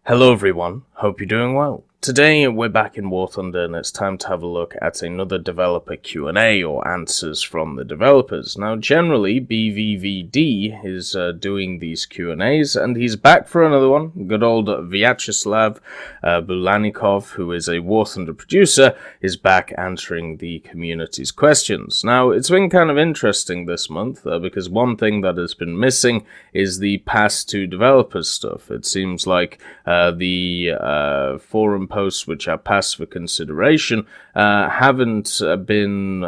Hello everyone, hope you're doing well. Today we're back in War Thunder and it's time to have a look at another developer Q&A or answers from the developers. Now generally BVVD is doing these Q&As and he's back for another one. Good old Vyacheslav Bulanikov, who is a War Thunder producer, is back answering the community's questions. Now it's been kind of interesting this month because one thing that has been missing is the pass to developers stuff. It seems like the forum posts which are passed for consideration haven't been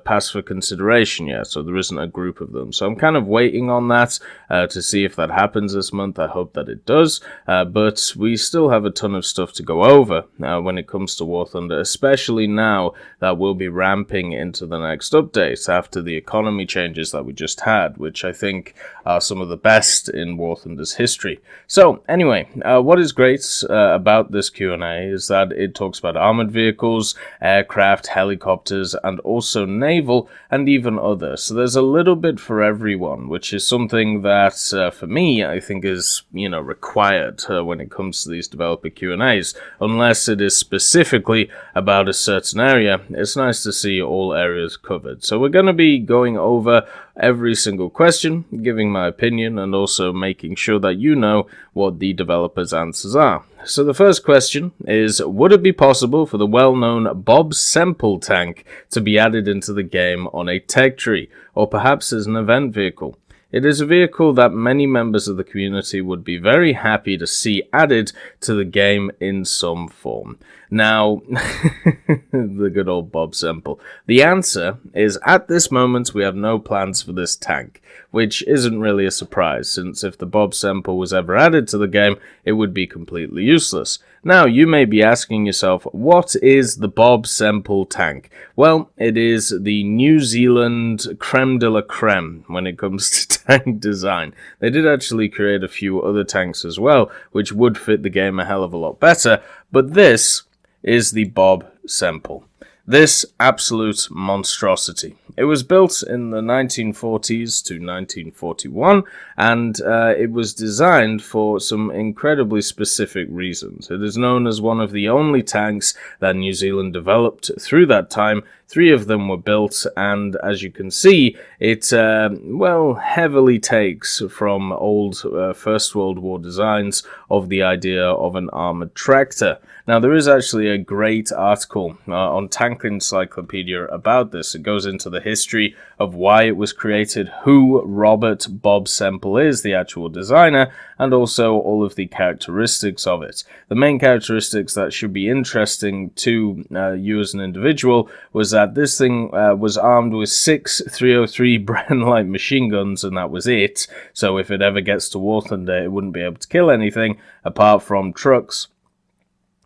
passed for consideration yet, so there isn't a group of them. So I'm kind of waiting on that to see if that happens this month. I hope that it does, but we still have a ton of stuff to go over when it comes to War Thunder, especially now that we'll be ramping into the next update after the economy changes that we just had, which I think are some of the best in War Thunder's history. So anyway, what is great about this Q&A is that it talks about armored vehicles, aircraft, helicopters, and also naval, and even others. So there's a little bit for everyone, which is something that, for me, I think is, required when it comes to these developer Q&As. Unless it is specifically about a certain area, it's nice to see all areas covered. So we're going to be going over every single question, giving my opinion, and also making sure that you know what the developers' answers are. So the first question is, would it be possible for the well-known Bob Semple Tank to be added into the game on a tech tree, or perhaps as an event vehicle? It is a vehicle that many members of the community would be very happy to see added to the game in some form. Now, the good old Bob Semple. The answer is, at this moment, we have no plans for this tank, which isn't really a surprise, since if the Bob Semple was ever added to the game, it would be completely useless. Now, you may be asking yourself, what is the Bob Semple Tank? Well, it is the New Zealand creme de la creme when it comes to tank design. They did actually create a few other tanks as well, which would fit the game a hell of a lot better, but this is the Bob Semple. This absolute monstrosity. It was built in the 1940s to 1941, and it was designed for some incredibly specific reasons. It is known as one of the only tanks that New Zealand developed through that time. 3 of them were built, and as you can see, it, heavily takes from old First World War designs of the idea of an armored tractor. Now, there is actually a great article on Tank Encyclopedia about this. It goes into the history of why it was created, who Robert Bob Semple is, the actual designer, and also all of the characteristics of it. The main characteristics that should be interesting to you as an individual was that this thing was armed with 6 303 Bren light machine guns, and that was it. So if it ever gets to War Thunder, it wouldn't be able to kill anything apart from trucks.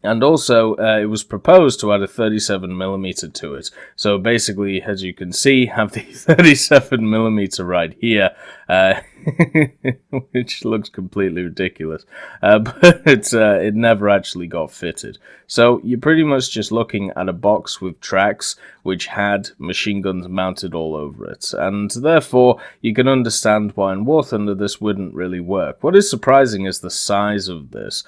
And also, it was proposed to add a 37mm to it. So basically, as you can see, have the 37mm right here, which looks completely ridiculous. But it never actually got fitted. So you're pretty much just looking at a box with tracks which had machine guns mounted all over it. And therefore, you can understand why in War Thunder this wouldn't really work. What is surprising is the size of this.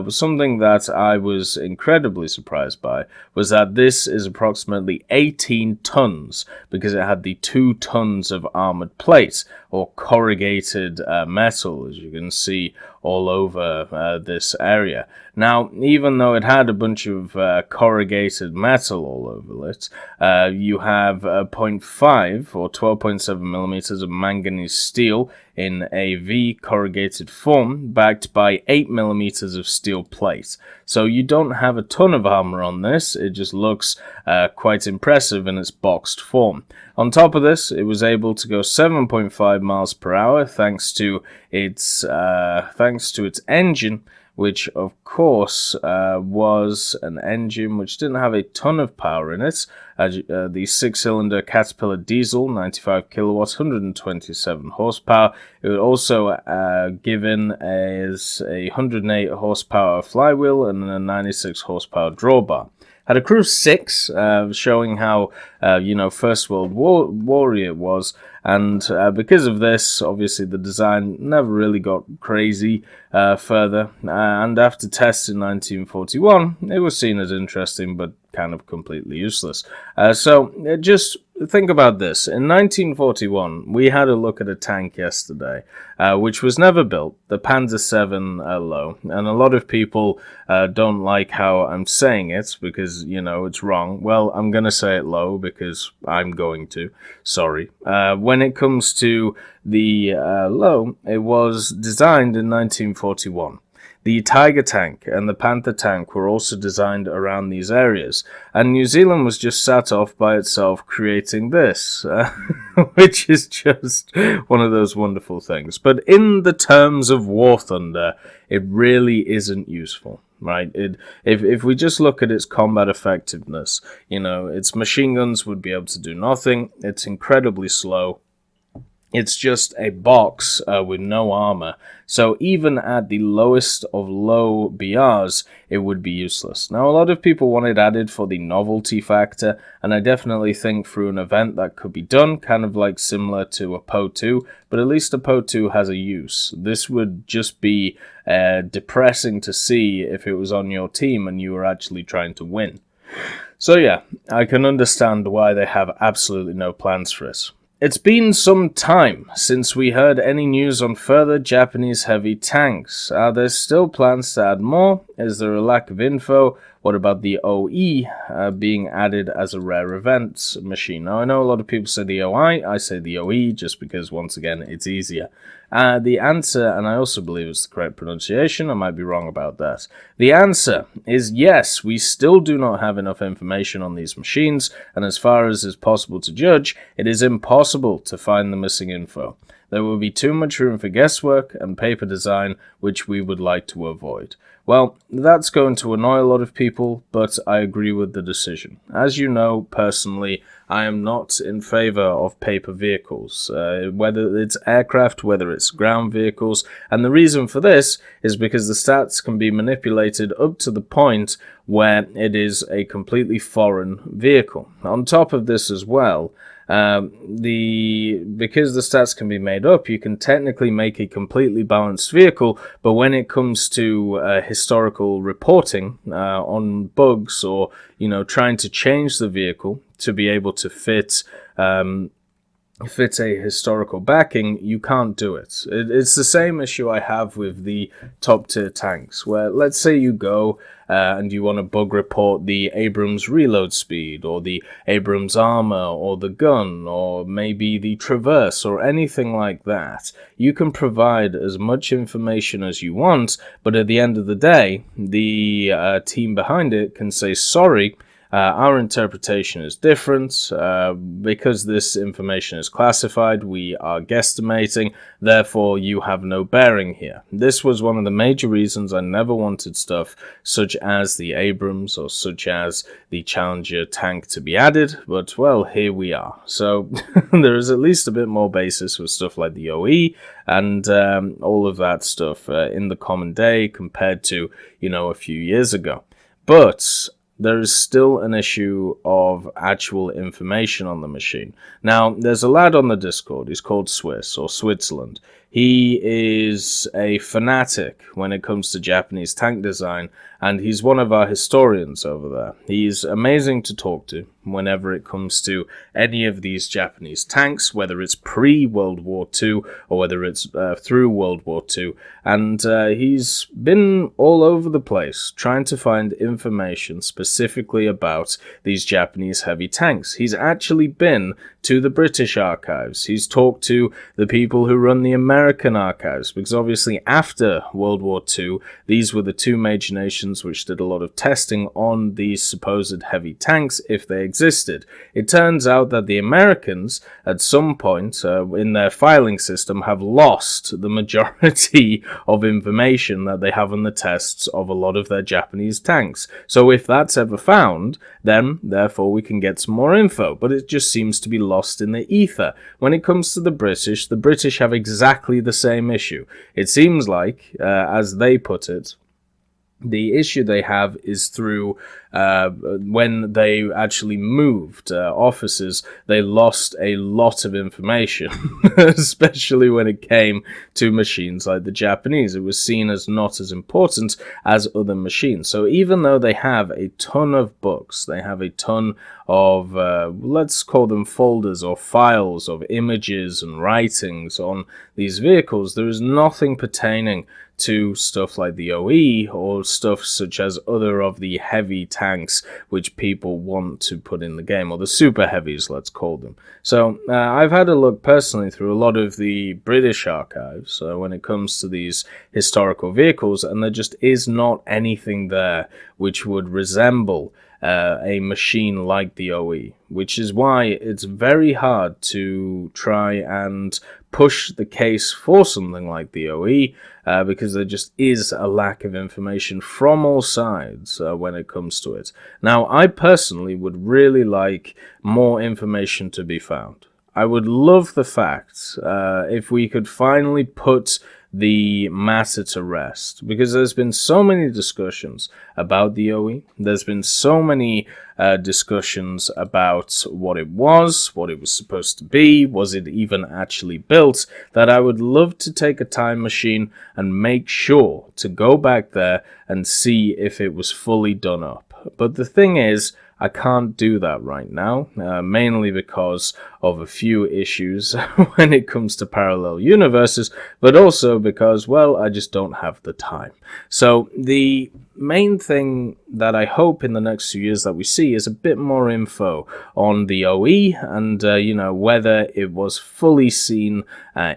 Something that I was incredibly surprised by was that this is approximately 18 tons because it had the 2 tons of armored plate or corrugated metal, as you can see all over this area. Now, even though it had a bunch of corrugated metal all over it, you have 0.5 or 12.7mm of manganese steel in a V corrugated form, backed by 8mm of steel plate. So you don't have a ton of armor on this, it just looks quite impressive in its boxed form. On top of this, it was able to go 7.5 miles per hour thanks to its engine, which of course was an engine which didn't have a ton of power in it. The 6-cylinder Caterpillar diesel, 95 kilowatts, 127 horsepower. It was also given as a 108 horsepower flywheel and a 96 horsepower drawbar. had a crew of 6, showing how, First World War it was. And because of this, obviously the design never really got crazy further. And after tests in 1941, it was seen as interesting, but kind of completely useless. So just think about this. In 1941, we had a look at a tank yesterday, which was never built, the Panzer VII Low. And a lot of people don't like how I'm saying it because, it's wrong. Well, I'm going to say it low because I'm going to. Sorry. When it comes to the Low, it was designed in 1941. The Tiger tank and the Panther tank were also designed around these areas, and New Zealand was just sat off by itself creating this, which is just one of those wonderful things. But in the terms of War Thunder, it really isn't useful. Right? If we just look at its combat effectiveness, its machine guns would be able to do nothing. It's incredibly slow. It's just a box with no armor. So even at the lowest of low BRs, it would be useless. Now, a lot of people want it added for the novelty factor, and I definitely think through an event that could be done, kind of like similar to a PO2, but at least a PO2 has a use. This would just be depressing to see if it was on your team and you were actually trying to win. So yeah, I can understand why they have absolutely no plans for it. It's been some time since we heard any news on further Japanese heavy tanks. Are there still plans to add more? Is there a lack of info? What about the OE being added as a rare event machine? Now, I know a lot of people say the OI. I say the OE just because, once again, it's easier. The answer, and I also believe it's the correct pronunciation, I might be wrong about that. The answer is yes, we still do not have enough information on these machines, and as far as is possible to judge, it is impossible to find the missing info. There will be too much room for guesswork and paper design, which we would like to avoid. Well, that's going to annoy a lot of people, but I agree with the decision. As you know, personally, I am not in favor of paper vehicles, whether it's aircraft, whether it's ground vehicles, and the reason for this is because the stats can be manipulated up to the point where it is a completely foreign vehicle. On top of this as well, because the stats can be made up, you can technically make a completely balanced vehicle, but when it comes to historical reporting on bugs or trying to change the vehicle to be able to fit a historical backing, you can't do it. It's the same issue I have with the top tier tanks, where let's say you go and you want to bug report the Abrams reload speed, or the Abrams armor, or the gun, or maybe the traverse, or anything like that. You can provide as much information as you want, but at the end of the day, the team behind it can say, sorry, our interpretation is different. Because this information is classified, we are guesstimating, therefore you have no bearing here. This was one of the major reasons I never wanted stuff such as the Abrams or such as the Challenger tank to be added, but well, here we are. So there is at least a bit more basis with stuff like the OE and all of that stuff in the common day compared to, a few years ago. But there is still an issue of actual information on the machine. Now, there's a lad on the Discord, he's called Swiss, or Switzerland. He is a fanatic when it comes to Japanese tank design, and he's one of our historians over there. He's amazing to talk to whenever it comes to any of these Japanese tanks, whether it's pre-World War II or whether it's through World War II. And he's been all over the place trying to find information specifically about these Japanese heavy tanks. He's actually been to the British archives. He's talked to the people who run the American archives, because obviously after World War II, these were the two major nations which did a lot of testing on these supposed heavy tanks if they existed. It turns out that the Americans, at some point in their filing system, have lost the majority of information that they have on the tests of a lot of their Japanese tanks. So if that's ever found, then therefore we can get some more info, but it just seems to be lost in the ether. When it comes to the British have exactly the same issue. It seems like, as they put it, the issue they have is through when they actually moved offices, they lost a lot of information, especially when it came to machines like the Japanese. It was seen as not as important as other machines. So even though they have a ton of books, they have a ton of, let's call them folders or files of images and writings on these vehicles, there is nothing pertaining to stuff like the OE or stuff such as other of the heavy tanks which people want to put in the game, or the super heavies, let's call them. So I've had a look personally through a lot of the British archives when it comes to these historical vehicles, and there just is not anything there which would resemble a machine like the OE, which is why it's very hard to try and push the case for something like the OE, because there just is a lack of information from all sides when it comes to it. Now, I personally would really like more information to be found. I would love the fact if we could finally put the matter to rest, because there's been so many discussions about the OE. There's been so many discussions about what it was supposed to be, was it even actually built, that I would love to take a time machine and make sure to go back there and see if it was fully done up. But the thing is, I can't do that right now, mainly because of a few issues when it comes to parallel universes, but also because, well, I just don't have the time. So the main thing that I hope in the next few years that we see is a bit more info on the OE and, whether it was fully seen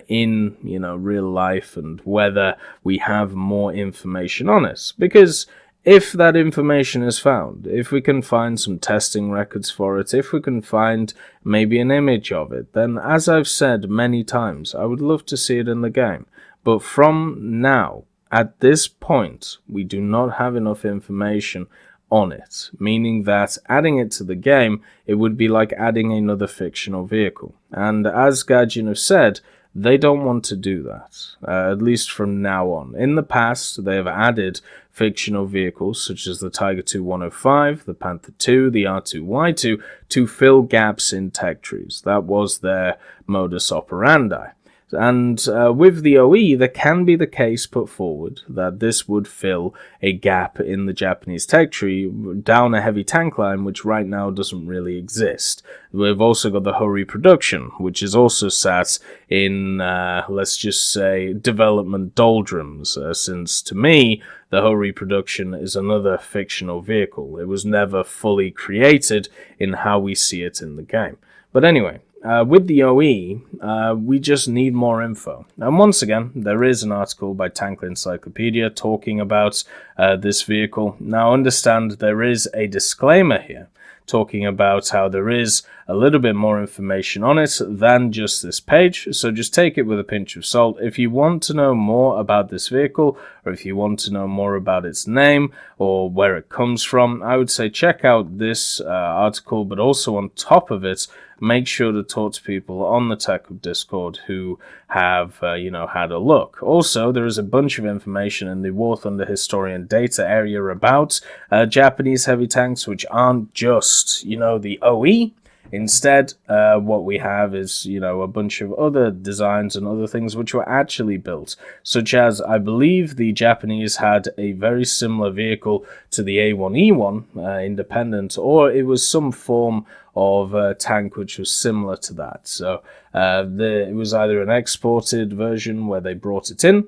in, real life, and whether we have more information on it. Because if that information is found, if we can find some testing records for it, if we can find maybe an image of it, then as I've said many times, I would love to see it in the game. But from now, at this point, we do not have enough information on it, meaning that adding it to the game, it would be like adding another fictional vehicle. And as Gaijin have said, they don't want to do that, at least from now on. In the past, they have added fictional vehicles such as the Tiger II 105, the Panther II, the R2Y2 to fill gaps in tech trees. That was their modus operandi. And with the OE, there can be the case put forward that this would fill a gap in the Japanese tech tree down a heavy tank line, which right now doesn't really exist. We've also got the Hori production, which is also sat in, let's just say, development doldrums, since to me, the Hori production is another fictional vehicle. It was never fully created in how we see it in the game. But anyway, with the OE, we just need more info. And once again, there is an article by Tankler Encyclopedia talking about this vehicle. Now understand, there is a disclaimer here talking about how there is a little bit more information on it than just this page, so just take it with a pinch of salt. If you want to know more about this vehicle, or if you want to know more about its name or where it comes from, I would say check out this article, but also on top of it, make sure to talk to people on the Tech Hub Discord who have, had a look. Also, there is a bunch of information in the War Thunder Historian data area about Japanese heavy tanks, which aren't just, the OE. Instead, what we have is, a bunch of other designs and other things which were actually built, such as, I believe the Japanese had a very similar vehicle to the A1E1 independent, or it was some form of tank which was similar to that. So it was either an exported version where they brought it in,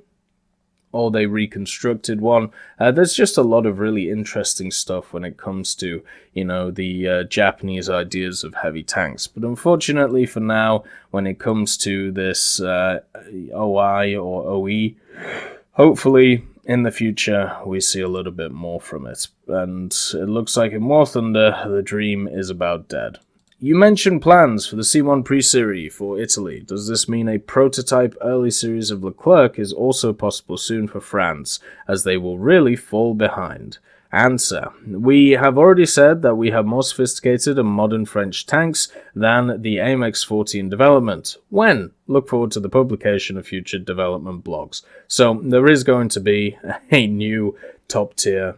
or they reconstructed one. There's just a lot of really interesting stuff when it comes to, the Japanese ideas of heavy tanks. But unfortunately for now, when it comes to this OI or OE, hopefully in the future we see a little bit more from it. And it looks like in War Thunder, the dream is about dead. You mentioned plans for the C1 Pre-Series for Italy. Does this mean a prototype early series of Leclerc is also possible soon for France, as they will really fall behind? Answer. We have already said that we have more sophisticated and modern French tanks than the AMX-40 in development. When? Look forward to the publication of future development blogs. So there is going to be a new top-tier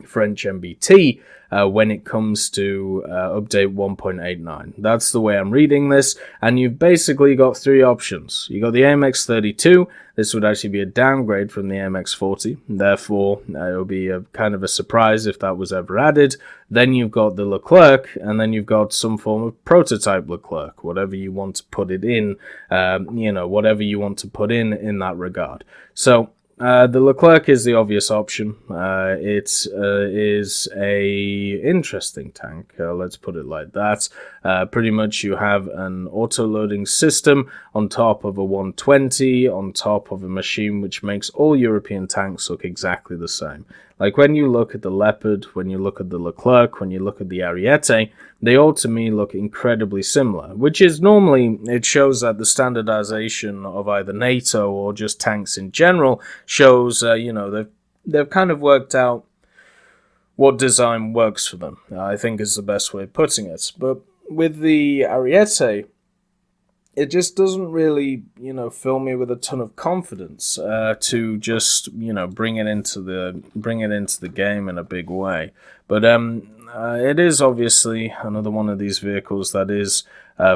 French MBT when it comes to update 1.89. That's the way I'm reading this, and you've basically got three options. You got the AMX-32. This would actually be a downgrade from the AMX-40, therefore it would be a kind of a surprise if that was ever added. Then you've got the Leclerc, and then you've got some form of prototype Leclerc, whatever you want to put it in, whatever you want to put in that regard. So the Leclerc is the obvious option. It is a interesting tank, let's put it like that. Pretty much you have an auto-loading system on top of a 120, on top of a machine which makes all European tanks look exactly the same. Like when you look at the Leopard, when you look at the Leclerc, when you look at the Ariete, they all to me look incredibly similar, which is normally, it shows that the standardization of either NATO or just tanks in general shows, they've kind of worked out what design works for them, I think is the best way of putting it. But with the Ariete, it just doesn't really, fill me with a ton of confidence to just, bring it into the game in a big way. But it is obviously another one of these vehicles that is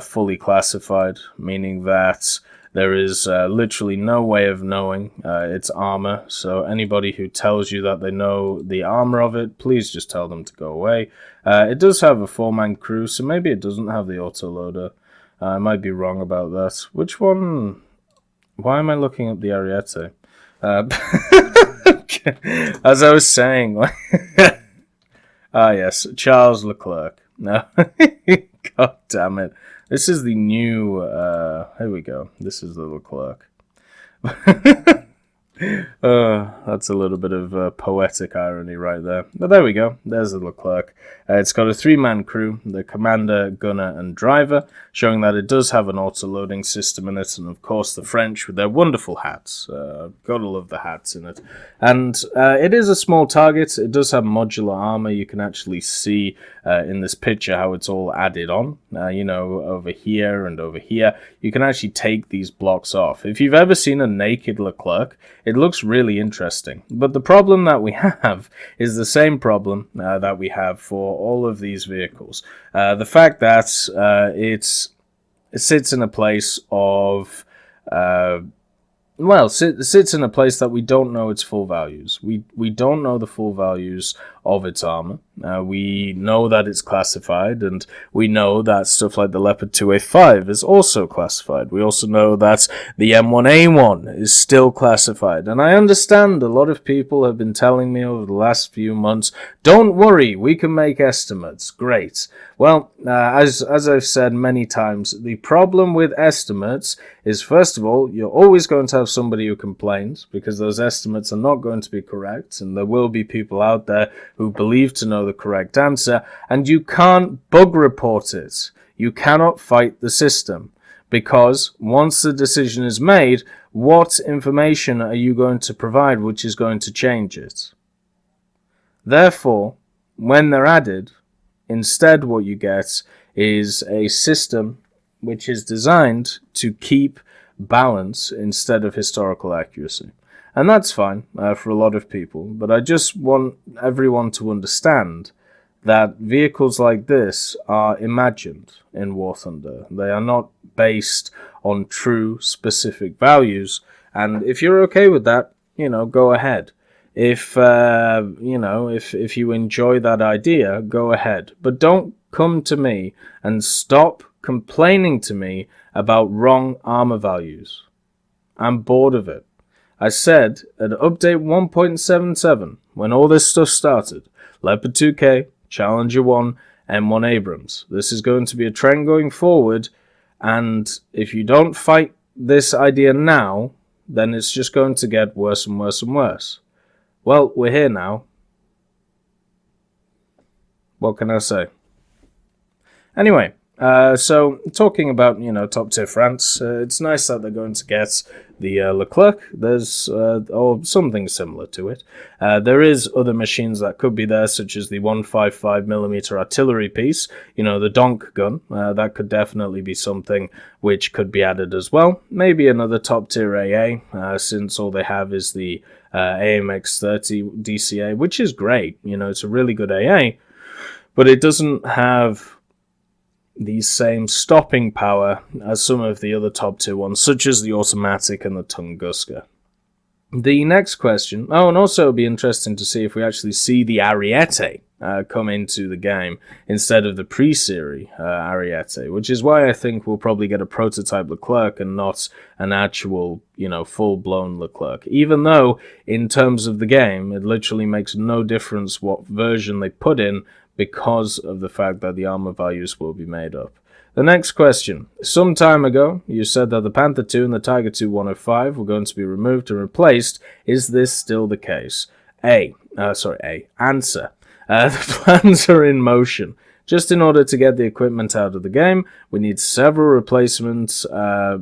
fully classified, meaning that there is literally no way of knowing its armor. So anybody who tells you that they know the armor of it, please just tell them to go away. It does have a 4-man crew, so maybe it doesn't have the autoloader. I might be wrong about that. Which one? Why am I looking at the Ariete? As I was saying, yes, Charles Leclerc. No, god damn it. This is the new, here we go. This is the Leclerc. That's a little bit of poetic irony right there. But there we go. There's the Leclerc. It's got a 3-man crew, the commander, gunner, and driver, showing that it does have an auto-loading system in it, and of course the French with their wonderful hats. Gotta love the hats in it. And it is a small target. It does have modular armor. You can actually see in this picture how it's all added on. Over here and over here. You can actually take these blocks off. If you've ever seen a naked Leclerc, it looks really interesting. But the problem that we have is the same problem that we have for all of these vehicles. The fact that it sits in a place of... sits in a place that we don't know its full values. We don't know the full values of its armor. We know that it's classified, and we know that stuff like the Leopard 2A5 is also classified. We also know that the M1A1 is still classified. And I understand a lot of people have been telling me over the last few months, don't worry, we can make estimates. Great. Well, as I've said many times, the problem with estimates is, first of all, you're always going to have somebody who complains, because those estimates are not going to be correct, and there will be people out there who believe to know the correct answer, and you can't bug report it. You cannot fight the system, because once the decision is made, what information are you going to provide which is going to change it? Therefore, when they're added, instead what you get is a system which is designed to keep balance instead of historical accuracy. And that's fine for a lot of people, but I just want everyone to understand that vehicles like this are imagined in War Thunder. They are not based on true specific values, and if you're okay with that, go ahead. If you enjoy that idea, go ahead. But don't come to me and stop complaining to me about wrong armor values. I'm bored of it. I said at update 1.77, when all this stuff started, Leopard 2K, Challenger 1, M1 Abrams. This is going to be a trend going forward, and if you don't fight this idea now, then it's just going to get worse and worse and worse. Well, we're here now. What can I say? Anyway, So talking about, top tier France, it's nice that they're going to get the Leclerc. There's or something similar to it. There is other machines that could be there, such as the 155mm artillery piece. The Donk gun. That could definitely be something which could be added as well. Maybe another top tier AA, since all they have is the AMX-30 DCA, which is great. It's a really good AA, but it doesn't have the same stopping power as some of the other top tier ones, such as the automatic and the Tunguska. The next question, and also it'll be interesting to see if we actually see the Ariete come into the game instead of the pre-series Ariete, which is why I think we'll probably get a prototype Leclerc and not an actual, full-blown Leclerc. Even though, in terms of the game, it literally makes no difference what version they put in, because of the fact that the armor values will be made up. The next question. Some time ago, you said that the Panther II and the Tiger II 105 were going to be removed and replaced. Is this still the case? Answer. The plans are in motion. Just in order to get the equipment out of the game, we need several replacement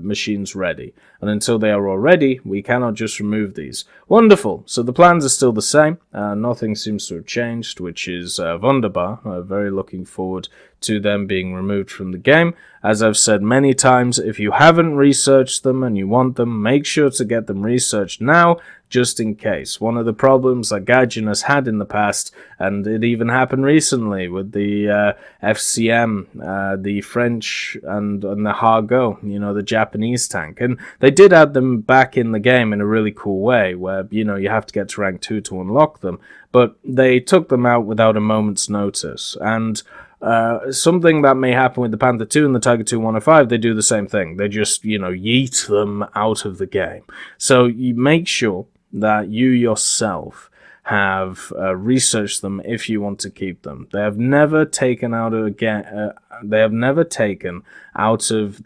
machines ready. And until they are all ready, we cannot just remove these. Wonderful. So the plans are still the same. Nothing seems to have changed, which is wunderbar. Very looking forward to them being removed from the game. As I've said many times, if you haven't researched them and you want them, make sure to get them researched now, just in case. One of the problems that Gaijin has had in the past, and it even happened recently with the FCM, the French and the Hargo, the Japanese tank. And they did add them back in the game in a really cool way, where, you have to get to rank 2 to unlock them. But they took them out without a moment's notice. And something that may happen with the Panther II and the Tiger II 105, they do the same thing. They just, yeet them out of the game. So you make sure that you yourself have researched them if you want to keep them. They have never taken out of the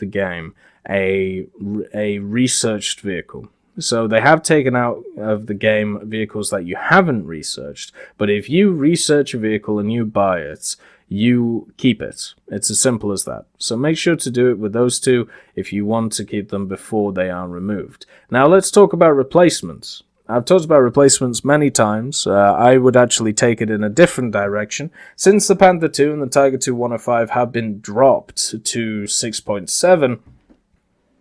game a researched vehicle. So they have taken out of the game vehicles that you haven't researched. But if you research a vehicle and you buy it, you keep it. It's as simple as that. So make sure to do it with those two if you want to keep them before they are removed. Now let's talk about replacements. I've talked about replacements many times. I would actually take it in a different direction. Since the Panther II and the Tiger II 105 have been dropped to 6.7,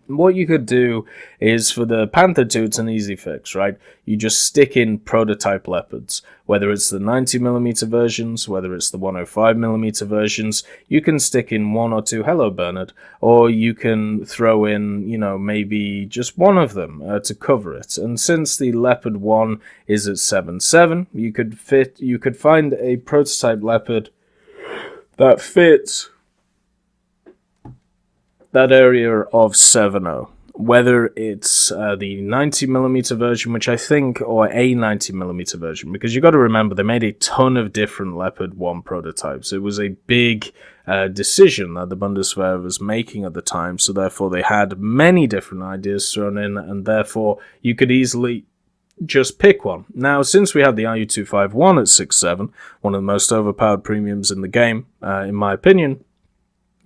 what you could do is, for the Panther II, it's an easy fix, right? You just stick in prototype Leopards. Whether it's the 90mm versions, whether it's the 105mm versions, you can stick in one or two, hello Bernard, or you can throw in, maybe just one of them to cover it. And since the Leopard 1 is at 7.7, you could find a prototype Leopard that fits that area of 7.0, whether it's the 90mm version, which I think, or a 90mm version, because you got to remember they made a ton of different Leopard 1 prototypes. It was a big decision that the Bundeswehr was making at the time, so therefore they had many different ideas thrown in, and therefore you could easily just pick one. Now, since we have the RU-251 at 6.7, one of the most overpowered premiums in the game, in my opinion,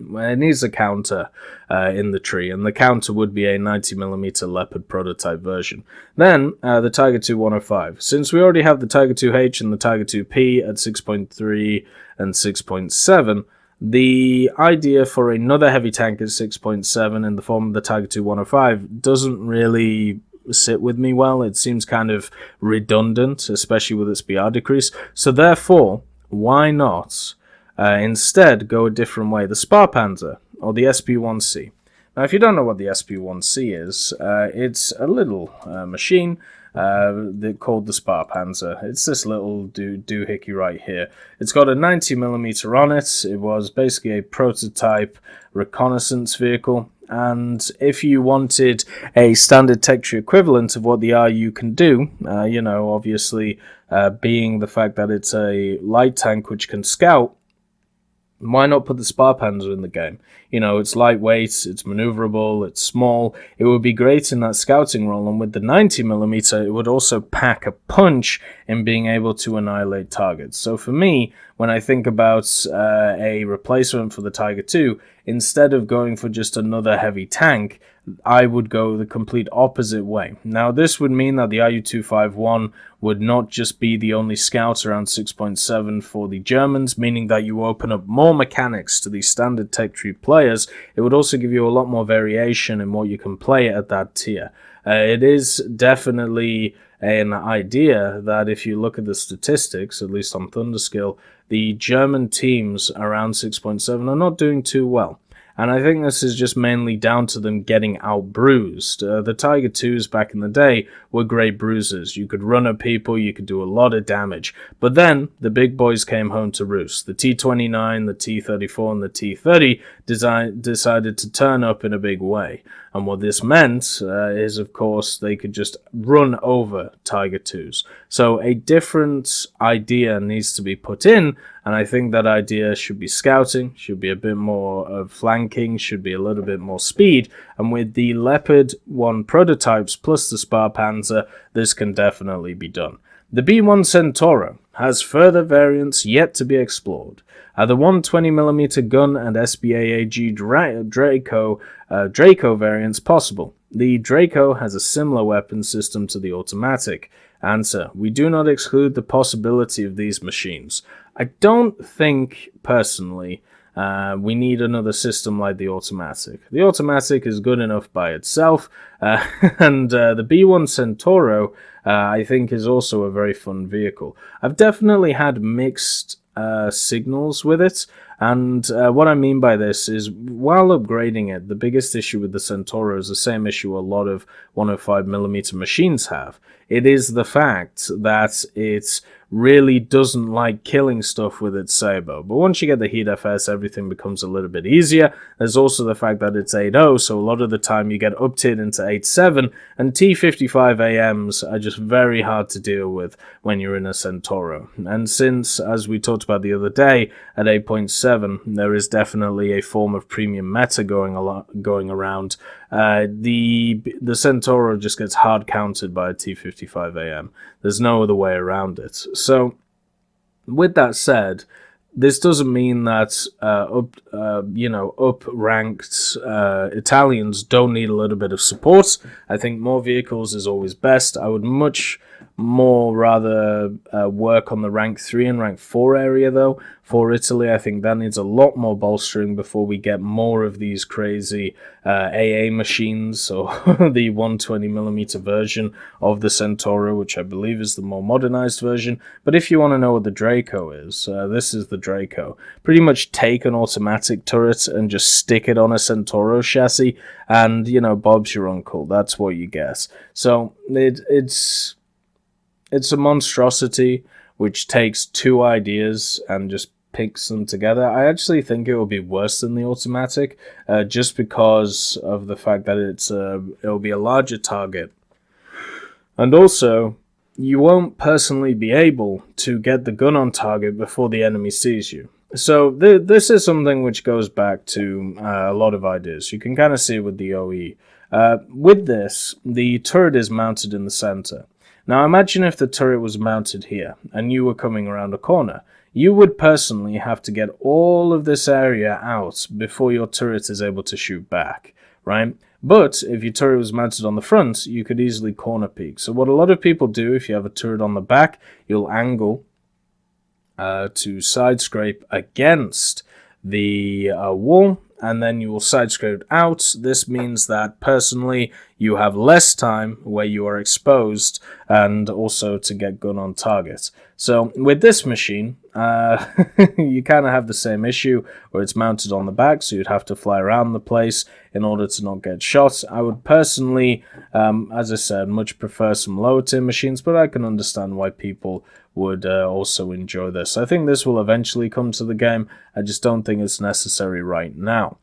it needs a counter in the tree, and the counter would be a 90mm Leopard prototype version. Then, the Tiger II 105. Since we already have the Tiger II-H and the Tiger II-P at 6.3 and 6.7, the idea for another heavy tank at 6.7 in the form of the Tiger II 105 doesn't really sit with me well. It seems kind of redundant, especially with its BR decrease. So therefore, why not instead go a different way? The Sparpanzer, or the SP1C. Now, if you don't know what the SP1C is, it's a little machine called the Sparpanzer. It's this little doohickey right here. It's got a 90mm on it. It was basically a prototype reconnaissance vehicle. And if you wanted a standard tech tree equivalent of what the RU can do, obviously being the fact that it's a light tank which can scout, why not put the Sparpanzer in the game? It's lightweight, it's maneuverable, it's small. It would be great in that scouting role, and with the 90mm, it would also pack a punch in being able to annihilate targets. So for me, when I think about a replacement for the Tiger II, instead of going for just another heavy tank, I would go the complete opposite way. Now, this would mean that the RU-251 would not just be the only scout around 6.7 for the Germans, meaning that you open up more mechanics to the standard tech tree players. It would also give you a lot more variation in what you can play at that tier. It is definitely an idea that if you look at the statistics, at least on Thunderskill, the German teams around 6.7 are not doing too well. And I think this is just mainly down to them getting out-bruised. The Tiger IIs back in the day were great bruisers. You could run at people, you could do a lot of damage. But then, the big boys came home to roost. The T-29, the T-34, and the T-30 decided to turn up in a big way. And what this meant is, of course, they could just run over Tiger IIs. So a different idea needs to be put in, and I think that idea should be scouting, should be a bit more of flanking, should be a little bit more speed, and with the Leopard 1 prototypes plus the Sparpanzer, this can definitely be done. The B1 Centauro has further variants yet to be explored. Are the 120mm gun and SPAAG Draco variants possible? The Draco has a similar weapon system to the automatic. Answer: we do not exclude the possibility of these machines. I don't think, personally, we need another system like the automatic. The automatic is good enough by itself, and the B1 Centauro, I think, is also a very fun vehicle. I've definitely had mixed signals with it, and what I mean by this is, while upgrading it, the biggest issue with the Centauro is the same issue a lot of 105mm machines have. It is the fact that it really doesn't like killing stuff with its saber. But once you get the Heat FS, everything becomes a little bit easier. There's also the fact that it's 8.0, so a lot of the time you get up-tiered into 8.7, and T55AMs are just very hard to deal with when you're in a Centauro. And since, as we talked about the other day, at 8.7, there is definitely a form of premium meta going around, the Centauro just gets hard countered by a T55AM. There's no other way around it. So, with that said, this doesn't mean that up-ranked Italians don't need a little bit of support. I think more vehicles is always best. I would much more rather work on the rank 3 and rank 4 area, though. For Italy, I think that needs a lot more bolstering before we get more of these crazy AA machines, or the 120mm version of the Centauro, which I believe is the more modernized version. But if you want to know what the Draco is, this is the Draco. Pretty much take an automatic turret and just stick it on a Centauro chassis, and, Bob's your uncle. That's what you get. So, it's a monstrosity which takes two ideas and just picks them together. I actually think it will be worse than the automatic, just because of the fact that it'll be a larger target. And also, you won't personally be able to get the gun on target before the enemy sees you. So this is something which goes back to a lot of ideas. You can kind of see it with the OE. With this, the turret is mounted in the center. Now imagine if the turret was mounted here, and you were coming around a corner. You would personally have to get all of this area out before your turret is able to shoot back, right? But if your turret was mounted on the front, you could easily corner peek. So what a lot of people do, if you have a turret on the back, you'll angle to side scrape against the wall, and then you will side scrape out. This means that personally you have less time where you are exposed, and also to get gun on target. So with this machine, you kind of have the same issue where it's mounted on the back, so you'd have to fly around the place in order to not get shot. I would personally, as I said, much prefer some lower tier machines, but I can understand why people would also enjoy this. I think this will eventually come to the game. I just don't think it's necessary right now.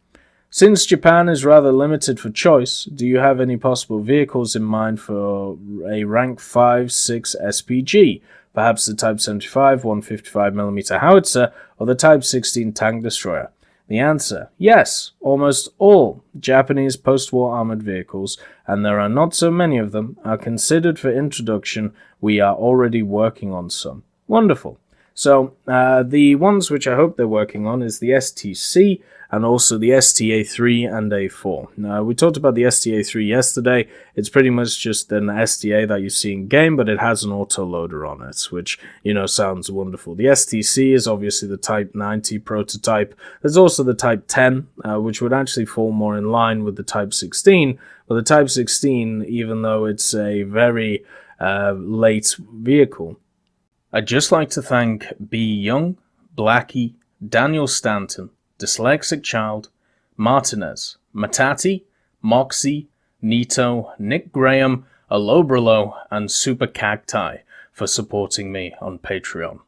Since Japan is rather limited for choice, do you have any possible vehicles in mind for a rank 5-6 SPG? Perhaps the Type 75 155mm howitzer or the Type 16 tank destroyer? The answer: yes, almost all Japanese post-war armored vehicles, and there are not so many of them, are considered for introduction. We are already working on some. Wonderful. So the ones which I hope they're working on is the STC and also the STA3 and A4. Now, we talked about the STA3 yesterday. It's pretty much just an STA that you see in game, but it has an autoloader on it, which, sounds wonderful. The STC is obviously the Type 90 prototype. There's also the Type 10, which would actually fall more in line with the Type 16, but the Type 16, even though it's a very late vehicle. I'd just like to thank B. Young, Blackie, Daniel Stanton, Dyslexic Child, Martinez, Matati, Moxie, Nito, Nick Graham, Alobralo, and Super Cacti for supporting me on Patreon.